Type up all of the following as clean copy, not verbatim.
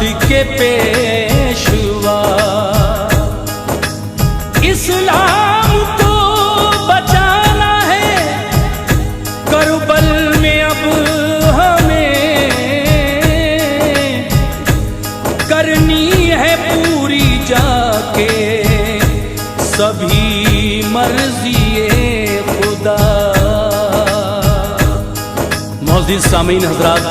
के पेशवा, इस्लाम को बचाना है करबल में अब हमें, करनी है पूरी जाके सभी मर्ज़ी खुदा। मौजूद सामीन हजरात,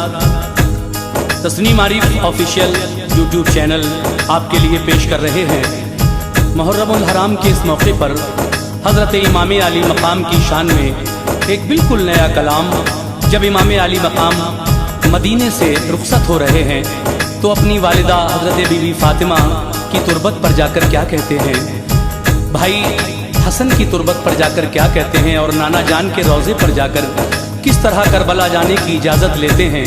Tasneem Arif official YouTube channel आपके लिए पेश कर रहे हैं मुहर्रमुल हराम के इस मौके पर हज़रत इमाम अली मकाम की शान में एक बिल्कुल नया कलाम। जब इमाम अली मकाम मदीने से रुखसत हो रहे हैं तो अपनी वालिदा हज़रत बीबी फातिमा की तुरबत पर जाकर क्या कहते हैं, भाई हसन की तुरबत पर जाकर क्या कहते हैं, और नाना जान के रोज़े पर जाकर किस तरह करबला जाने की इजाज़त लेते हैं,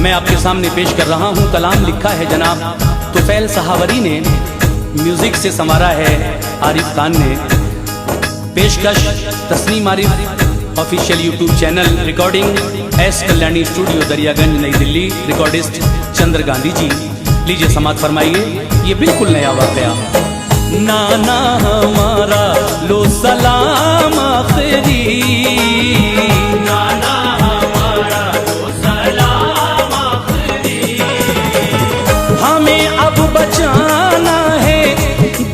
मैं आपके सामने पेश कर रहा हूँ। कलाम लिखा है जनाब तुफैल सहावरी ने, म्यूजिक से संवारा है आरिफ खान ने। पेशकश Tasneem Arif official YouTube channel, recording S Kalyani studio Daryaganj Nai Delhi, recordist Chandra Gandhi ji. लीजिए समात फरमाइए ये बिल्कुल नया वाक़या। नाना हमारा लो सलाम आखिरी, नाना हमारा लो सलाम आखिरी, हमें अब बचाना है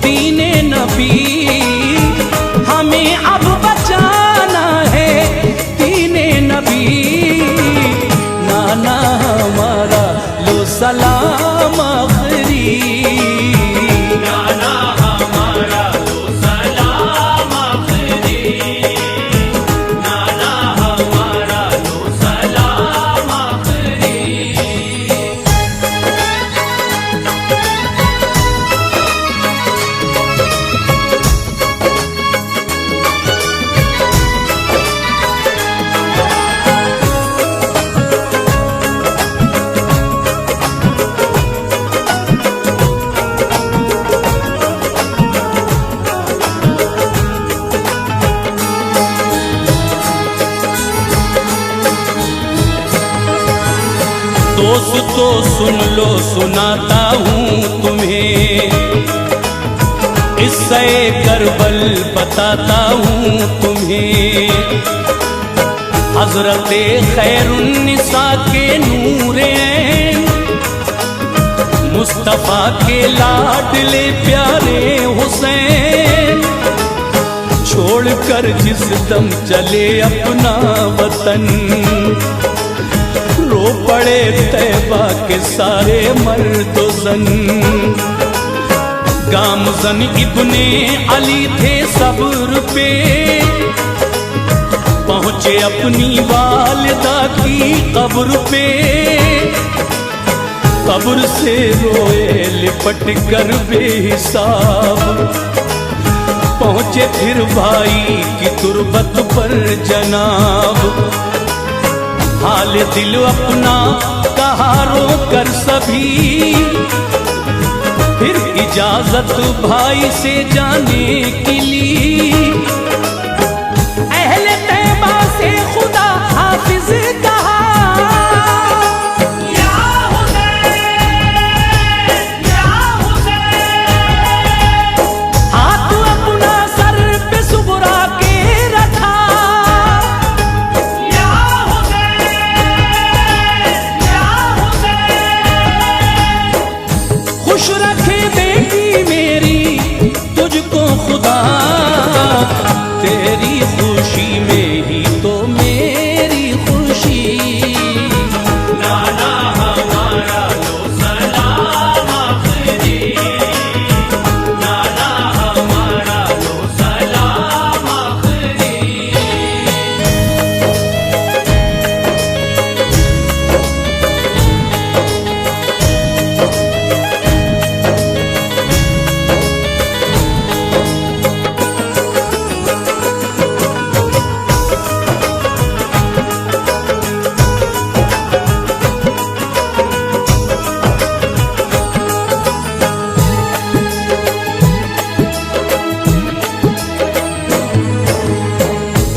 दीने नबी, हमें अब बचाना है दीने नबी, नाना हमारा लो सलाम आखिरी, नाना हमारा लो सलाम आखिरी, नाना हमारा लो सलाम आखिरी। दोस्तों सुन लो सुनाता हूँ तुम्हें, इससे करबल बताता हूँ तुम्हें, हजरत खैरुन्निसा के नूरे मुस्तफा के लाडले प्यारे हुसैन, छोड़कर जिस दम चले अपना वतन, रो पड़े तैबा के सारे मर्द जन, गामजन इब्ने अली थे सब्र पे, पहुंचे अपनी वालिदा की कब्र पे, कब्र से रोए लिपट कर बेहिसाब, पहुंचे फिर भाई की तुरबत पर जनाब, हाल दिल अपना कहा रो कर सभी, फिर इजाजत भाई से जाने की ली, अहले तैबा से खुदा हाफिज कहा, या हुसैन, या हुसैन, हाथ अपना सर पे सुबरा के रखा, खुश रखे बेटी मेरी तुझको खुदा, तेरी खुशी में ही तो मेरी खुशी, नाना हमारा लो सलाम आखिरी, नाना हमारा लो सलाम आखिरी।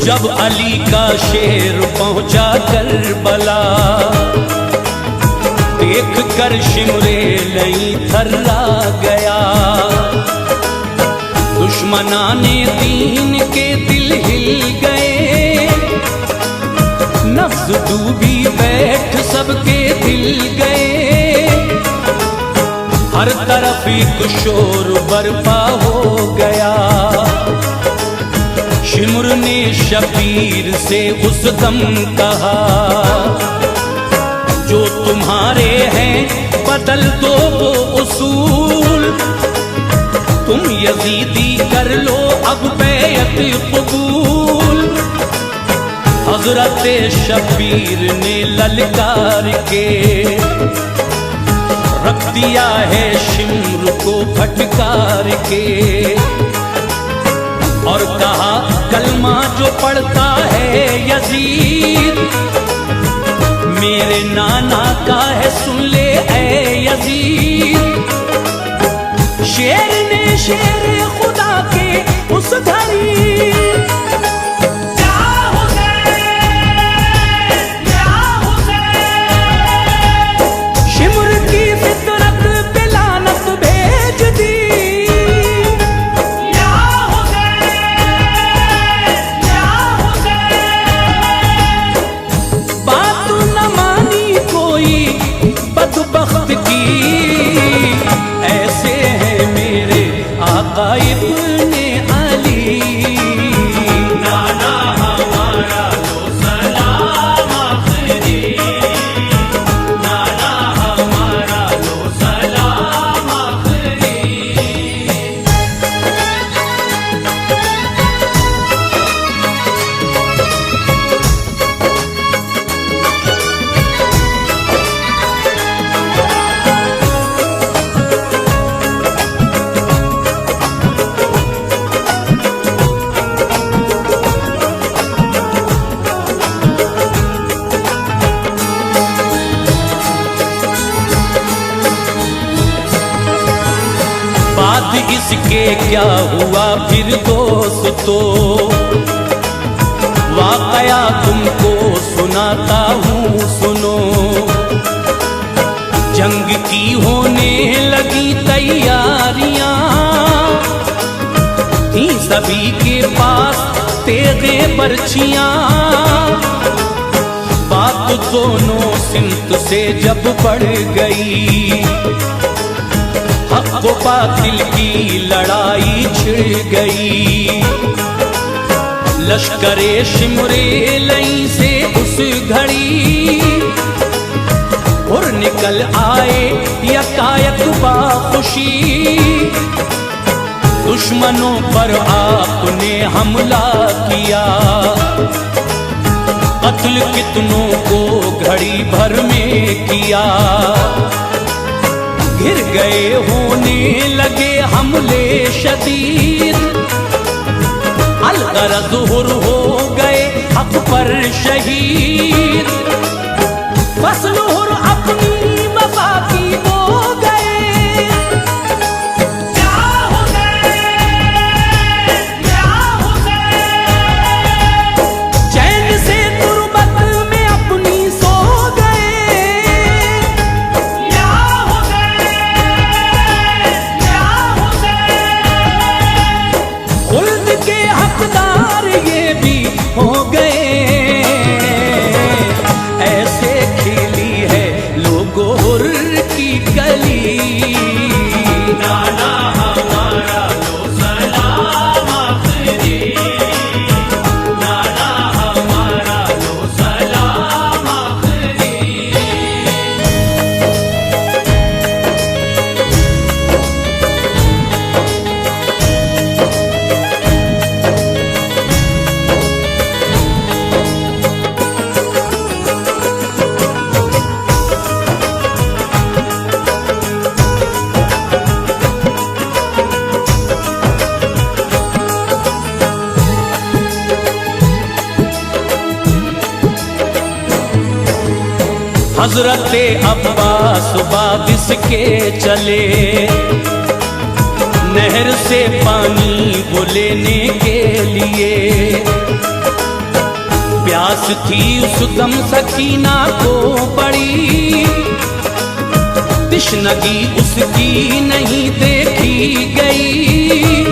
जब अली का शेर पहुंचा करबला, देख कर शिमरे लई थर्रा गया। दुश्मनाने दीन के दिल हिल गए, नफ्स डूबी बैठ सबके दिल गए। हर तरफ एक शोर बर्पा हो गया। शिमर ने शबीर से उस दम कहा, जो तुम्हारे हैं बदल दो वो उसूल। तुम यजीदी कर लो अब बैअत कबूल। हजरत शबीर ने ललकार के रख दिया है शिमर को फटकार के, और कहा कलमा जो पढ़ता है यजीद, मेरे नाना का है सुन ले ऐ यजीद। शेर ने शेर खुदा के उस घड़ी शिमर की फितरत पे लानत भेज दी। बात न मानी कोई बदबख्त की, ऐसे है मेरे आका इब्ने अली। नाना हमारा लो सलाम आखिरी, नाना हमारा लो सलाम आखिरी। बात इसके क्या हुआ फिर दोस्तों, वाकया तुमको सुनाता हूँ सुनो। जंग की होने लगी तैयारियां, थी सभी के पास तेगे बर्छियां। बात दोनों सिमत से जब बढ़ गई, हक व बातिल की लड़ाई छिड़ गई। लश्करे शिमरे लई से उस घड़ी, और निकल आए यकायक बाखुशी। दुश्मनों पर आपने हमला किया, कत्ल कितनों को घड़ी भर में किया। घिर गए होने लगे हमले शदीद, अलगरज हुर हो गए हक पर शहीद। फसल हुर अपनी वफा की बो गए, क्या हो गए, क्या हो गए। चैन से तुरबत में अपनी सो गए, क्या हो गए, क्या हो गए। खुल्द के हकदार ये भी हो गए, ऐसे खिली है लोगों हुर्र की गली। नाना हमारा लो सलाम आखिरी, नाना हमारा लो सलाम आखिरी। हजरत अब्बास बारिश के चले, नहर से पानी वो लेने के लिए। प्यास थी उस दम सकीना को बड़ी, तिश्नगी उसकी नहीं देखी गई,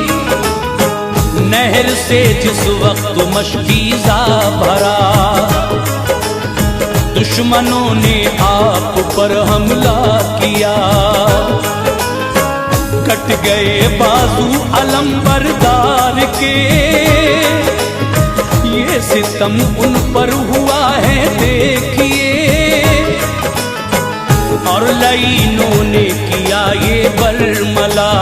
नहर से जिस वक्त मशकीज़ा भरा, दुश्मनों ने आप पर हमला किया। कट गए बाजू अलंबरदार के, ये सितम उन पर हुआ है देखिए। और लाइनों ने किया ये बरमला,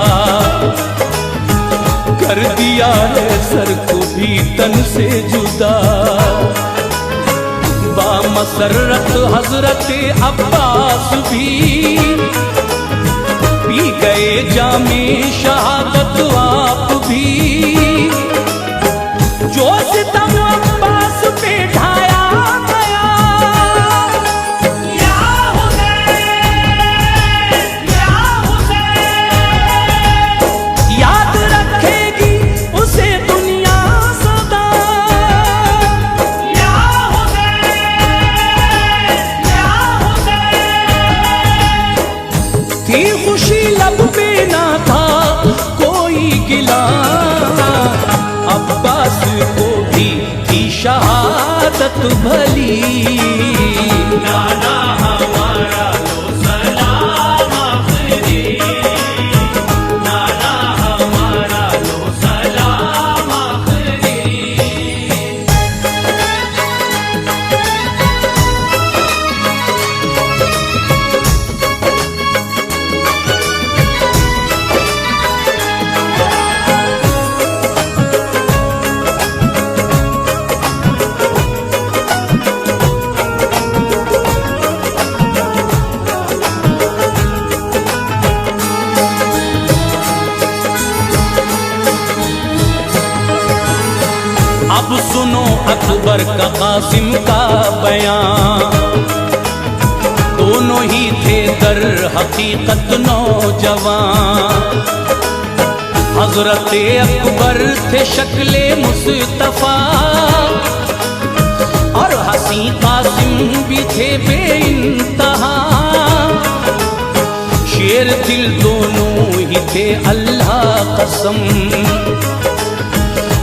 कर दिया है सर को भी तन से जुदा। बामसरत हजरत अब्बास भी पी गए जामे शहादत आप भी। जो सितम अब्बास पे ढाया गया, या हुसैन, या हुसैन, याद रखेगी उसे दुनिया सदा। या हुसैन, या हुसैन, थी खुशी लब पे ना था कोई गिला, अब्बास को भी थी शहादत भली। नाना हमारा लो सलाम आखिरी, नाना हमारा लो सलाम आखिरी। अब सुनो अकबर का कासिम का बयान, दोनों ही थे दर हकीकत नौजवान। हजरत अकबर थे शक्ले मुस्तफा, और हसी कासिम भी थे बेइंतहा। शेर दिल दोनों ही थे अल्लाह कसम,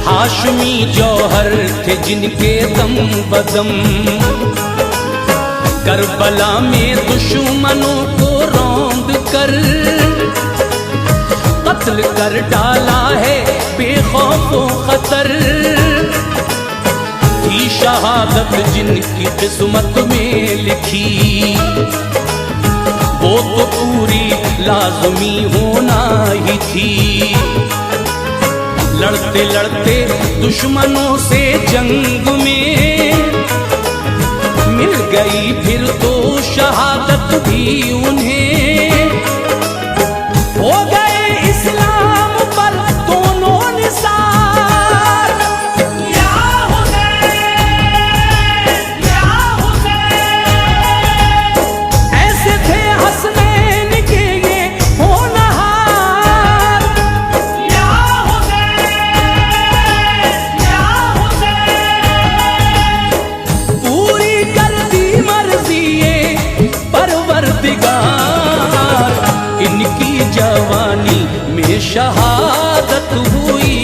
हाशमी जौहर थे जिनके दम बदम। करबला में दुश्मनों को रौंद कर कत्ल कर डाला है बेखौफो खतर। थी शहादत जिनकी किस्मत में लिखी, वो तो पूरी लाज़मी होना ही थी। लड़ते लड़ते दुश्मनों से जंग में मिल गई फिर तो शहादत भी उन्हें। हो गए इस्लाम पर दोनों निसार। या हुसैन, या हुसैन, ऐसे थे हसनैन के ये होनहार। या हुसैन, या हुसैन, पूरी कर दी मर्जी ये परवरदिगार। इनकी जवानी में शहादत हुई।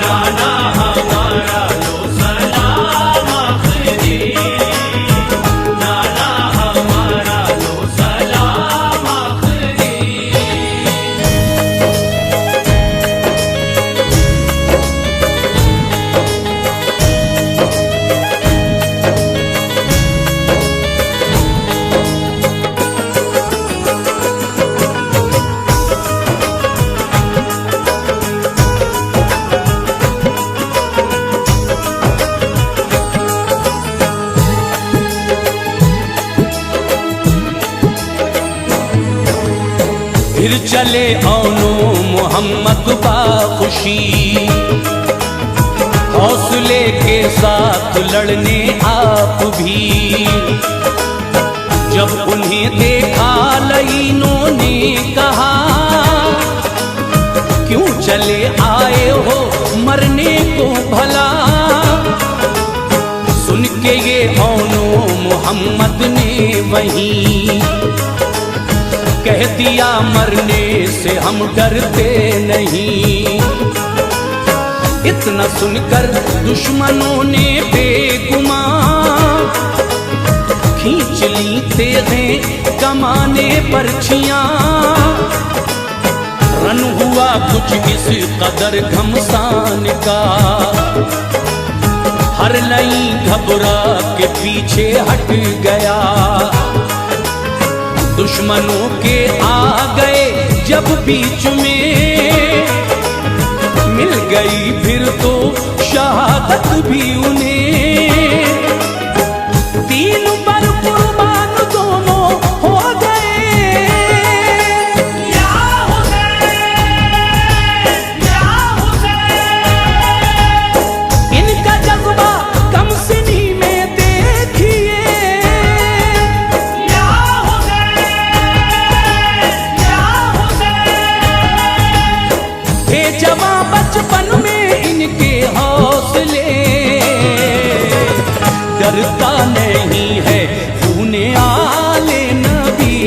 नाना हमारा लो सलाम आखिरी, नाना हमारा लो सलाम आखिरी। फिर चले औनो मोहम्मद बाखुशी, हौसले के साथ लड़ने आप भी। जब उन्हें देखा लईनों ने कहा, क्यों चले आए हो मरने को भला। सुन के ये औनो मोहम्मद ने वहीं कह दिया मरने से हम डरते नहीं। इतना सुनकर दुश्मनों ने बेगुमान खींच ली तेज़ें कमाने परछियां। रन हुआ कुछ इस कदर घमसान का, हर लई घबरा के पीछे हट गया। दुश्मनों के आ गए जब बीच में, मिल गई फिर तो शहादत भी उन्हें। दीन पर कुर्बान दोनों हो गए, या हुसैन या हुसैन। इनका जज्बा कम सिनी में देखिए, या हुसैन या हुसैन। थे जवां बचपन में इनके हौसले, डरता नहीं है खूने आले नबी।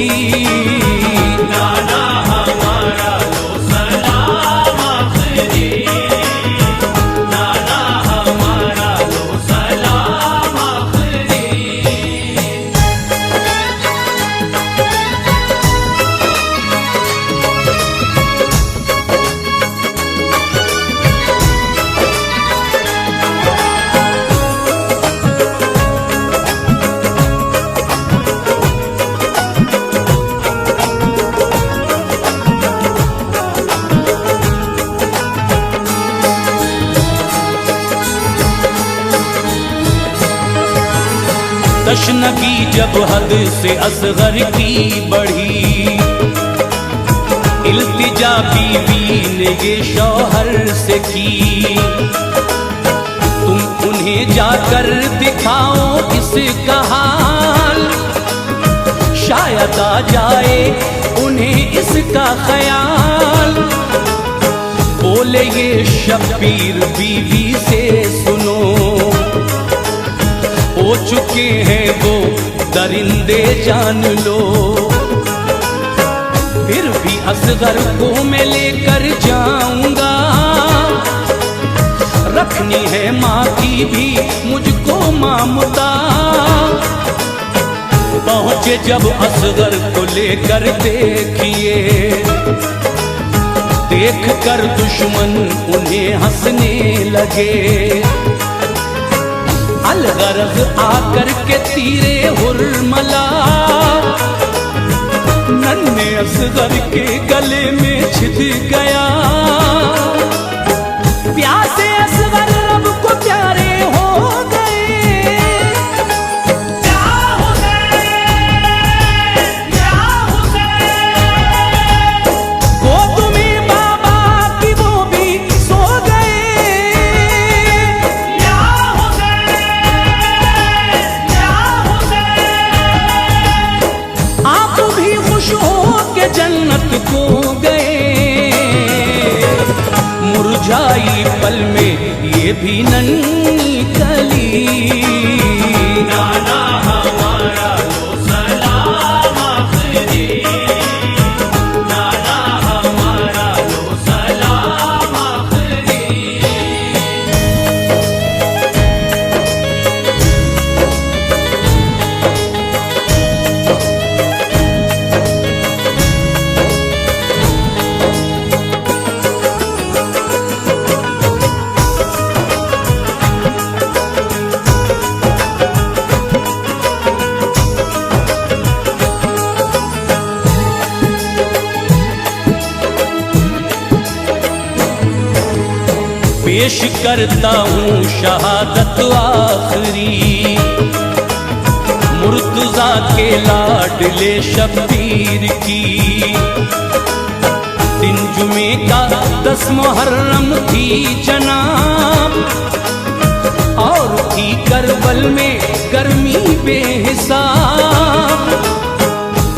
नाना हमारा लो सलाम आखिरी, नाना हमारा लो सलाम आखिरी। तशनगी जब हद से असगर की बढ़ी, इल्तिजा बीवी ने ये शौहर से की। तुम उन्हें जाकर दिखाओ इसका हाल, शायद आ जाए उन्हें इसका ख्याल। बोले ये शब्बीर बीवी से सुनो, हो चुके हैं वो दरिंदे जान लो। फिर भी असगर को मैं लेकर जाऊंगा, रखनी है माँ की भी मुझको ममता। पहुंचे जब असगर को लेकर देखिए, देख कर दुश्मन उन्हें हंसने लगे। अलगरज आकर के तीरे हुर्मला, नन्हे असगर के गले में छिद गया। प्यासे असगर रब को प्यारे हो गए, या हुसैन या हुसैन। गोद में बाबा की वो भी सो गए, या हुसैन या हुसैन। आप भी खुश हो के जन्नत को गए, मुरझाई पल में ये भी नन्ही कली। नाना हमारा लो सलाम आखिरी, नाना हमारा लो सलाम आखिरी। पेश करता हूँ शहादत आखिरी, मुर्तजा के लाडले शब्बीर की। दिन जुमे का 10 मुहर्रम थी जनाब, और थी करबल में गर्मी बेहिसाब।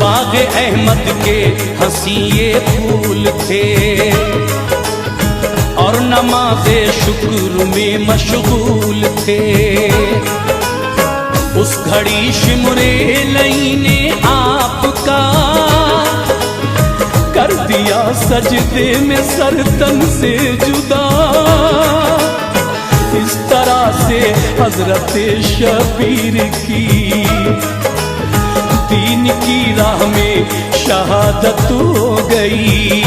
बाग अहमद के हंसी ये फूल थे, और नमाज़े शुक्र में मशगूल थे। उस घड़ी शिमरे लईने आपका कर दिया सजदे में सर तन से जुदा। इस तरह से हजरत शबीर की दीन की राह में शहादत हो गई।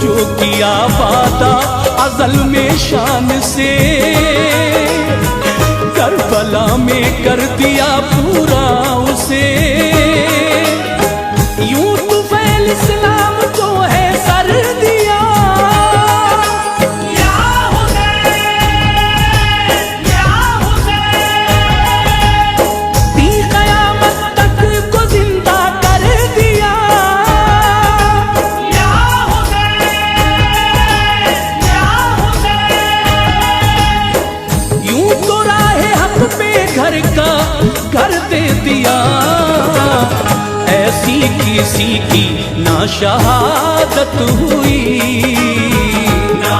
जो किया वादा अज़ल में शान से, करबला में कर दिया पूरा उसे। यूं तुफैल इस्लाम जो है सर दिया, या हुसैन दी क़यामत तक को जिंदा कर दिया। या हुसैन यूं तो राहे हक पे घर का घर दे दिया। ऐसी किसी की ना शहादत हुई, ना